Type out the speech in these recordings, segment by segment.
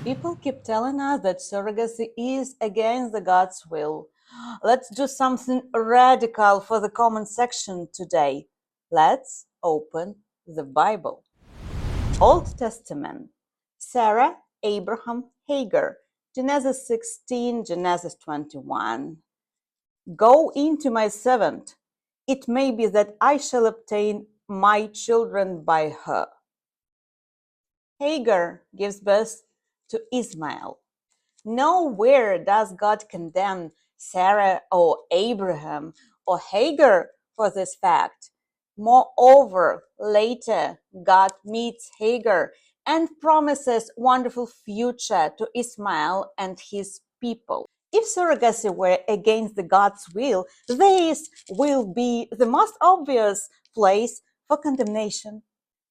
People keep telling us that surrogacy is against the God's will. Let's do something radical for the comment section today. Let's open the Bible. Old Testament. Sarah, Abraham, Hager. Genesis 16, Genesis 21. Go into my servant. It may be that I shall obtain my children by her. Hagar gives birth to Ismael. Nowhere does God condemn Sarah or Abraham or Hagar for this fact. Moreover, later God meets Hagar and promises wonderful future to Ismael and his people. If surrogacy were against the God's will, this will be the most obvious place for condemnation.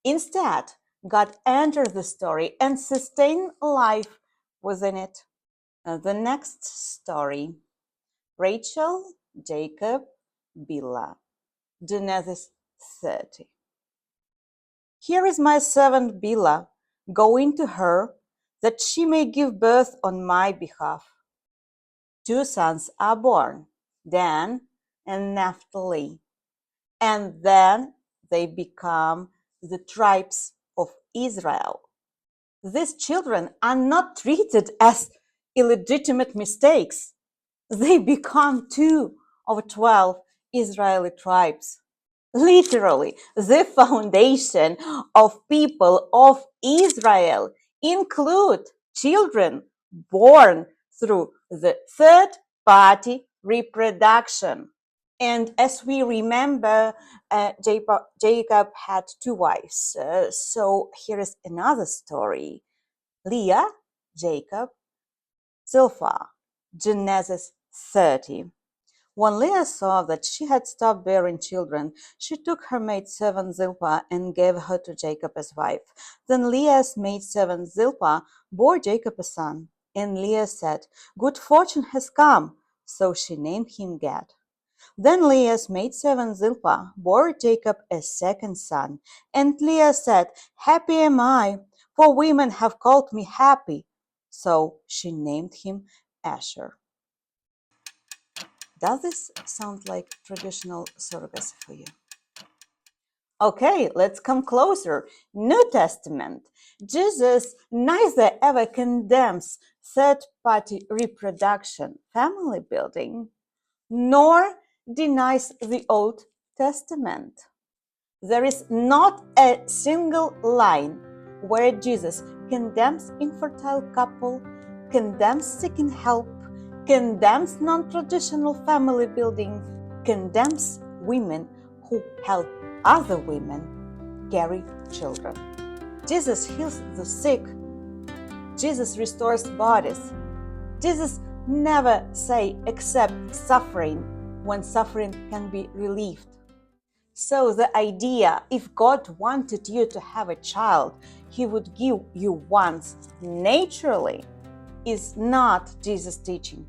Instead, God entered the story and sustained life within it. The next story, Rachel, Jacob, Bilhah, Genesis 30. Here is my servant Bilhah, go into her, that she may give birth on my behalf. 2 sons are born, Dan and Naphtali, and then they become the tribes of Israel. These children are not treated as illegitimate mistakes. They become 2 of 12 Israeli tribes. Literally, the foundation of people of Israel include children born through the third-party reproduction. And as we remember, Jacob had 2 wives. So here is another story. Leah, Jacob, Zilpah, Genesis 30. When Leah saw that she had stopped bearing children, she took her maidservant Zilpah and gave her to Jacob as wife. Then Leah's maidservant Zilpah bore Jacob a son. And Leah said, "Good fortune has come." So she named him Gad. Then Leah's maidservant Zilpah bore Jacob a second son. And Leah said, "Happy am I, for women have called me happy." So she named him Asher. Does this sound like traditional surrogacy for you? Okay, let's come closer. New Testament. Jesus neither ever condemns third-party reproduction, family building, nor denies the Old Testament. There is not a single line where Jesus condemns infertile couple, condemns seeking help, condemns non-traditional family building, condemns women who help other women carry children. Jesus heals the sick. Jesus restores bodies. Jesus never say accept suffering when suffering can be relieved. So the idea, if God wanted you to have a child, he would give you one naturally, is not Jesus' teaching.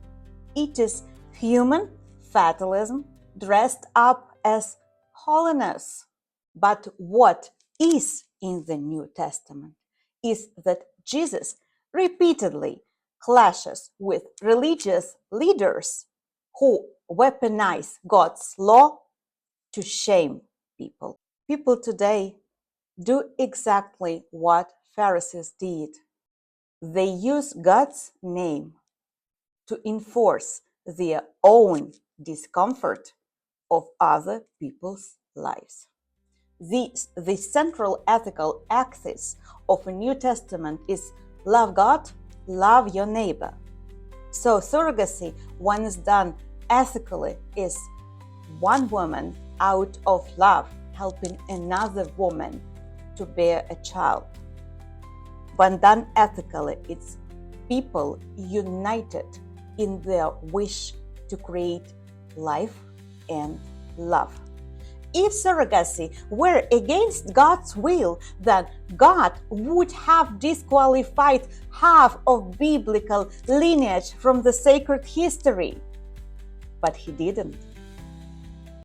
It is human fatalism dressed up as holiness. But what is in the New Testament is that Jesus repeatedly clashes with religious leaders who weaponize God's law to shame people. People today do exactly what Pharisees did. They use God's name to enforce their own discomfort of other people's lives. The central ethical axis of a New Testament is love God, love your neighbor. So surrogacy, when it's done ethically, is one woman out of love helping another woman to bear a child. When done ethically, it's people united in their wish to create life and love. If surrogacy were against God's will, then God would have disqualified half of biblical lineage from the sacred history. But he didn't.